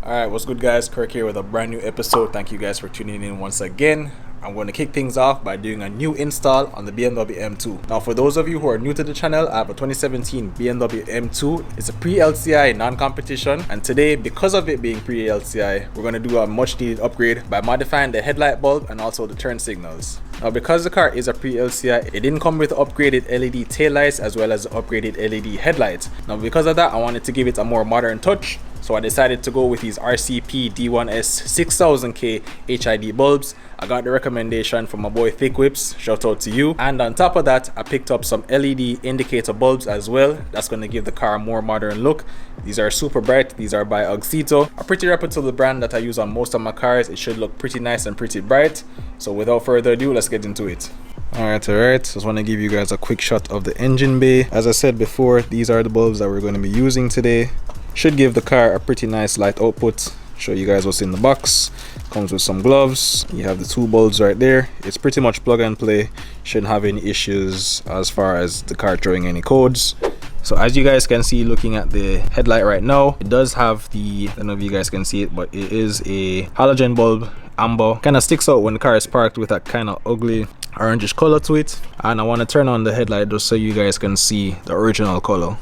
Alright, what's good guys? Kirk here with a brand new episode. Thank you guys for tuning in once again. I'm going to kick things off by doing a new install on the BMW M2. Now for those of you who are new to the channel, I have a 2017 BMW M2. It's a pre-LCI non-competition, and today, because of it being pre-LCI, we're going to do a much needed upgrade by modifying the headlight bulb and also the turn signals. Now because the car is a pre-LCI, it didn't come with upgraded LED taillights as well as upgraded LED headlights. Now because of that, I wanted to give it a more modern touch. So I decided to go with these RCP D1S 6000K HID bulbs. I got the recommendation from my boy Thick Whips, shout out to you. And on top of that, I picked up some LED indicator bulbs as well. That's going to give the car a more modern look. These are super bright. These are by Oxito, a pretty reputable brand that I use on most of my cars. It should look pretty nice and pretty bright. So without further ado, let's get into it. Alright, just want to give you guys a quick shot of the engine bay. As I said before, these are the bulbs that we're going to be using today. Should give the car a pretty nice light output. Show you guys what's in the box. Comes with some gloves. You have the two bulbs right there. It's pretty much plug and play. Shouldn't have any issues as far as the car throwing any codes. So as you guys can see, looking at the headlight right now, it does have the, I don't know if you guys can see it, but it is a halogen bulb, amber. Kind of sticks out when the car is parked with that kind of ugly orangish color to it. And I want to turn on the headlight just so you guys can see the original color.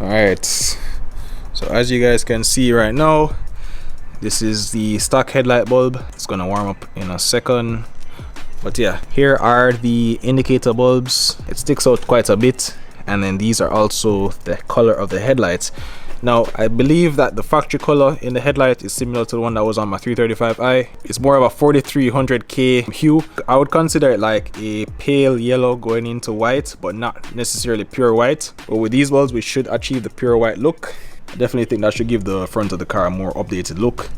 Alright. So as you guys can see right now, this is the stock headlight bulb. It's gonna warm up in a second. But yeah, here are the indicator bulbs. It sticks out quite a bit. And then these are also the color of the headlights. Now, I believe that the factory color in the headlight is similar to the one that was on my 335i. It's more of a 4300K hue. I would consider it like a pale yellow going into white, but not necessarily pure white. But with these bulbs, we should achieve the pure white look. I definitely think that should give the front of the car a more updated look.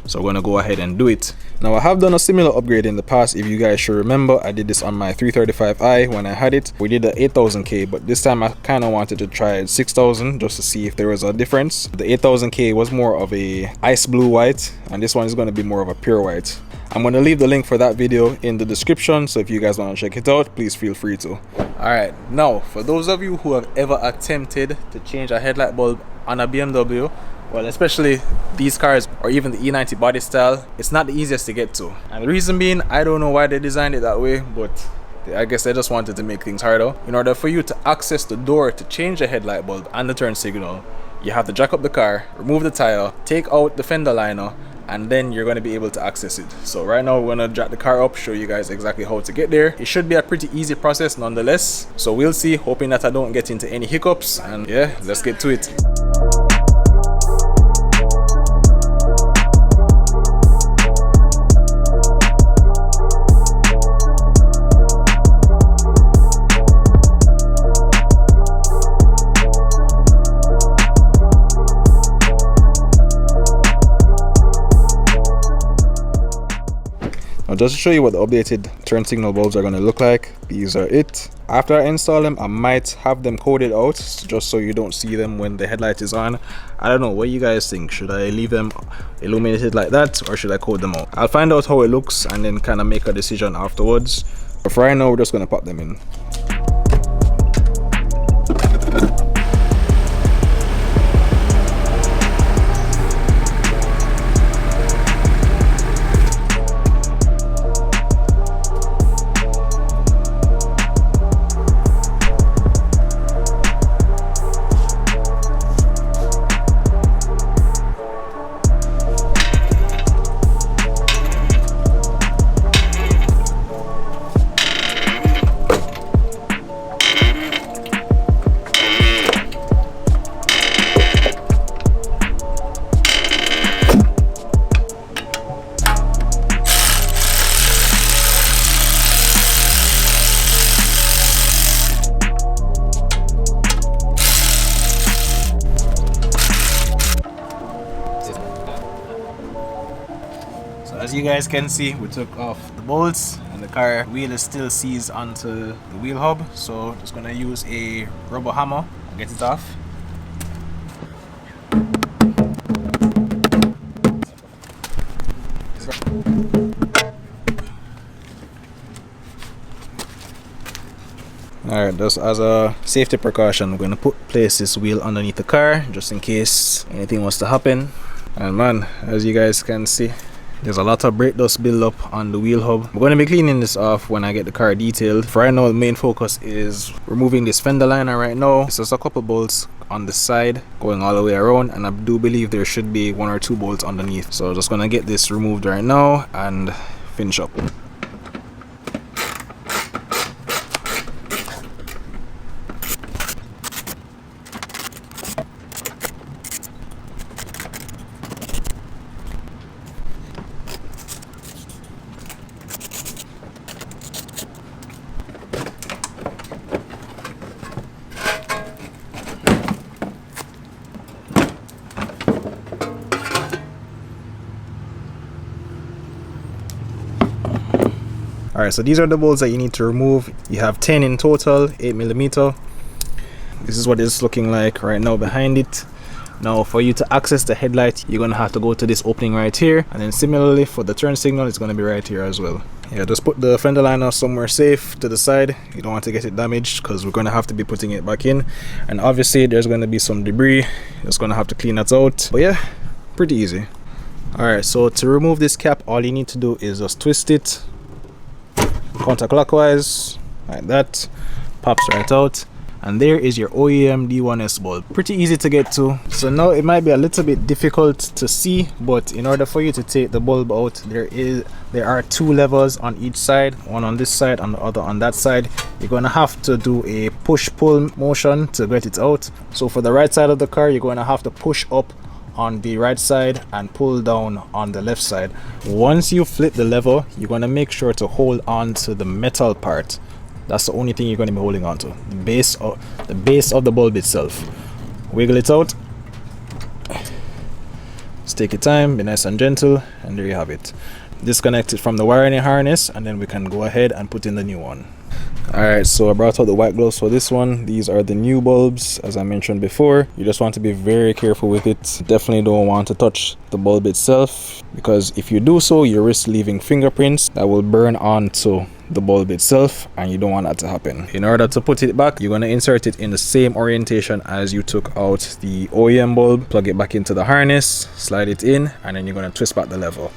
So we're gonna go ahead and do it. Now I have done a similar upgrade in the past. If you guys should remember, I did this on my 335i when I had it. We did the 8000K, but this time I kind of wanted to try 6000 just to see if there was a difference. The 8000K was more of a ice blue white, and this one is going to be more of a pure white. I'm going to leave the link for that video in the description, so if you guys want to check it out, please feel free to. Alright, now for those of you who have ever attempted to change a headlight bulb on a BMW, well, especially these cars or even the E90 body style, it's not the easiest to get to. And the reason being, I don't know why they designed it that way, but I guess they just wanted to make things harder. In order for you to access the door to change the headlight bulb and the turn signal, you have to jack up the car, remove the tire, take out the fender liner, and then you're going to be able to access it. So right now we're going to jack the car up, show you guys exactly how to get there. It should be a pretty easy process nonetheless. So we'll see, hoping that I don't get into any hiccups. And yeah, let's get to it. Now just to show you what the updated turn signal bulbs are going to look like, these are it. After I install them, I might have them coded out just so you don't see them when the headlight is on. I don't know, what you guys think? Should I leave them illuminated like that or should I code them out? I'll find out how it looks and then kind of make a decision afterwards. But for right now, we're just going to pop them in. As you guys can see, we took off the bolts and the car wheel is still seized onto the wheel hub, so just gonna use a rubber hammer and get it off. Alright, just as a safety precaution, I'm going to place this wheel underneath the car just in case anything was to happen. And man, as you guys can see, there's a lot of brake dust build up on the wheel hub. We're going to be cleaning this off when I get the car detailed. For right now, the main focus is removing this fender liner right now. It's just a couple bolts on the side going all the way around, and I do believe there should be 1 or 2 bolts underneath. So just going to get this removed right now and finish up. Alright, so these are the bolts that you need to remove. You have 10 in total, 8mm. This is what it's looking like right now behind it. Now for you to access the headlight, you're going to have to go to this opening right here, and then similarly for the turn signal, it's going to be right here as well. Yeah, just put the fender liner somewhere safe to the side. You don't want to get it damaged because we're going to have to be putting it back in, and obviously there's going to be some debris. Just going to have to clean that out, but yeah, pretty easy. Alright, so to remove this cap, all you need to do is just twist it counterclockwise like that, pops right out, and there is your OEM D1S bulb. Pretty easy to get to. So now it might be a little bit difficult to see, but in order for you to take the bulb out, there are 2 levers on each side, one on this side and the other on that side. You're going to have to do a push-pull motion to get it out. So for the right side of the car, you're going to have to push up on the right side and pull down on the left side. Once you flip the lever, you're going to make sure to hold on to the metal part. That's the only thing you're going to be holding on to, the base of the bulb itself. Wiggle it out. Just take your time, be nice and gentle, and there you have it. Disconnect it from the wiring harness, and then we can go ahead and put in the new one. Alright, so I brought out the white gloves for this one. These are the new bulbs, as I mentioned before. You just want to be very careful with it. Definitely don't want to touch the bulb itself, because if you do so, you risk leaving fingerprints that will burn onto the bulb itself, and you don't want that to happen. In order to put it back, you're going to insert it in the same orientation as you took out the OEM bulb. Plug it back into the harness, slide it in, and then you're going to twist back the lever.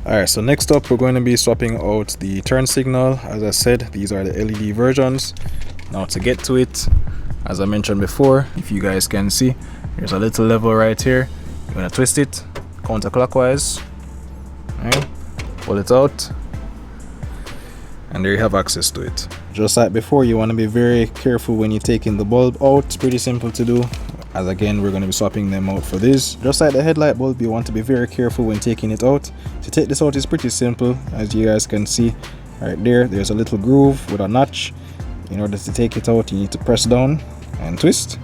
Alright, so next up we're going to be swapping out the turn signal. As I said, these are the LED versions. Now to get to it, as I mentioned before, if you guys can see, there's a little lever right here. You're going to twist it counterclockwise, right? Pull it out, and there you have access to it. Just like before, you want to be very careful when you're taking the bulb out. It's pretty simple to do, as again we're going to be swapping them out for this. Just like the headlight bulb, you want to be very careful when taking it out. To take this out is pretty simple. As you guys can see right there, there's a little groove with a notch. In order to take it out, you need to press down and twist.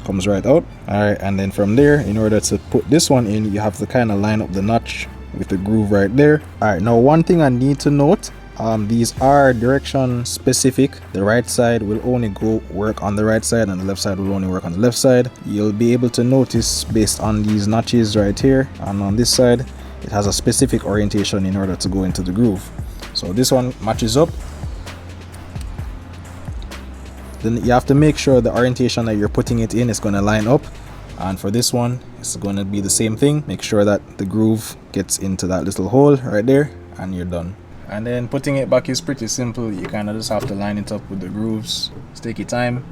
Comes right out. Alright, and then from there, in order to put this one in, you have to kind of line up the notch with the groove right there. Alright, now one thing I need to note, these are direction specific. The right side will only work on the right side, and the left side will only work on the left side. You'll be able to notice based on these notches right here, and on this side it has a specific orientation in order to go into the groove. So this one matches up. Then you have to make sure the orientation that you're putting it in is going to line up, and for this one it's going to be the same thing. Make sure that the groove gets into that little hole right there, and you're done. And then putting it back is pretty simple. You kind of just have to line it up with the grooves. Just take your time.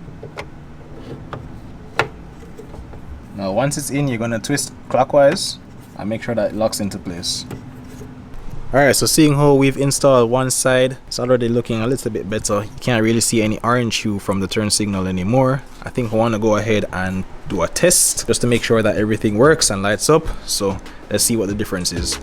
Now once it's in, you're going to twist clockwise and make sure that it locks into place. Alright, so seeing how we've installed one side, it's already looking a little bit better. You can't really see any orange hue from the turn signal anymore. I think I want to go ahead and do a test just to make sure that everything works and lights up. So let's see what the difference is.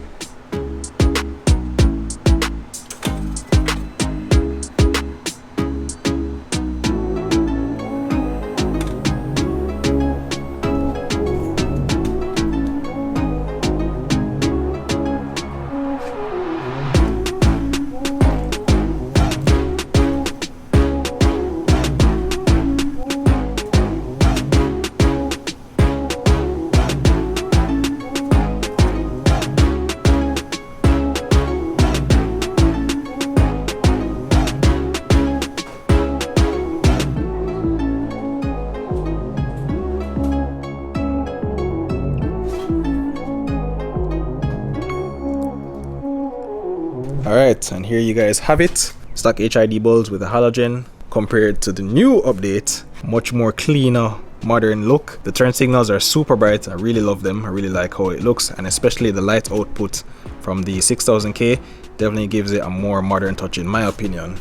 Alright, and here you guys have it. Stock HID bulbs with a halogen compared to the new update. Much more cleaner, modern look. The turn signals are super bright. I really love them. I really like how it looks, and especially the light output from the 6000K definitely gives it a more modern touch in my opinion.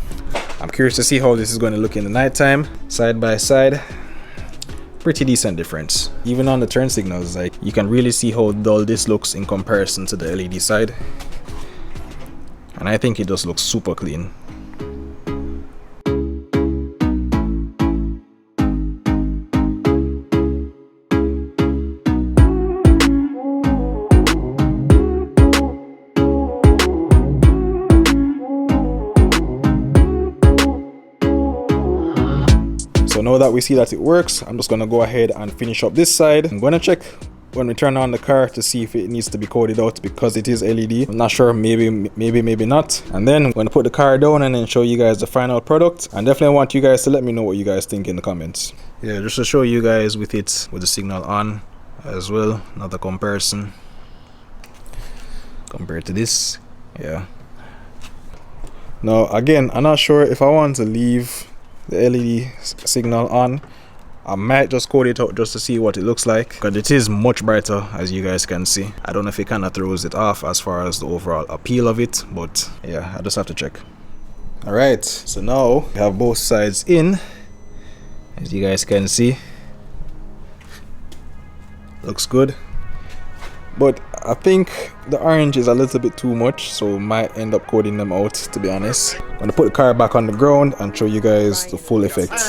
I'm curious to see how this is going to look in the nighttime. Side by side, pretty decent difference. Even on the turn signals, like, you can really see how dull this looks in comparison to the LED side. And I think it just looks super clean. So now that we see that it works, I'm just gonna go ahead and finish up this side. I'm gonna check when we turn on the car to see if it needs to be coded out because it is LED. I'm not sure, maybe not. And then I'm gonna put the car down and then show you guys the final product. And definitely want you guys to let me know what you guys think in the comments. Yeah, just to show you guys with the signal on as well, another comparison compared to this. Yeah. Now again, I'm not sure if I want to leave the LED signal on. I might just code it out just to see what it looks like, because it is much brighter, as you guys can see. I don't know if it kind of throws it off as far as the overall appeal of it, but yeah, I just have to check. Alright, so now we have both sides in, as you guys can see. Looks good, but I think the orange is a little bit too much, so might end up coding them out, to be honest. I'm gonna put the car back on the ground and show you guys the full effect.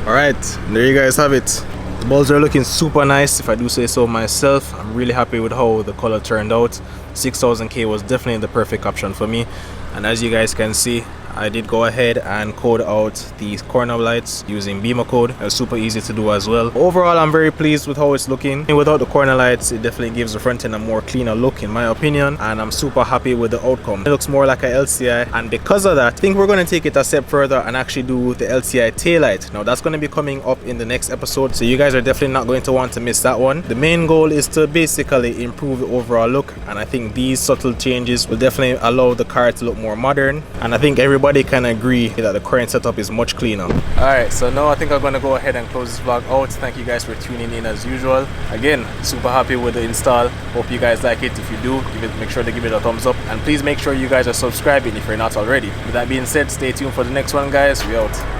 Alright, there you guys have it. The bulbs are looking super nice, if I do say so myself. I'm really happy with how the color turned out. 6000K was definitely the perfect option for me. And as you guys can see, I did go ahead and code out these corner lights using beamer code. It was super easy to do as well. Overall, I'm very pleased with how it's looking. And without the corner lights, it definitely gives the front end a more cleaner look in my opinion, and I'm super happy with the outcome. It looks more like a LCI, and because of that, I think we're going to take it a step further and actually do the LCI taillight. Now that's going to be coming up in the next episode, so you guys are definitely not going to want to miss that one. The main goal is to basically improve the overall look, and I think these subtle changes will definitely allow the car to look more modern, and I think everybody can agree that the current setup is much cleaner. Alright, so now I think I'm going to go ahead and close this vlog out. Thank you guys for tuning in as usual. Again, super happy with the install. Hope you guys like it. If you do, make sure to give it a thumbs up, and please make sure you guys are subscribing if you're not already. With that being said, stay tuned for the next one, guys. We out.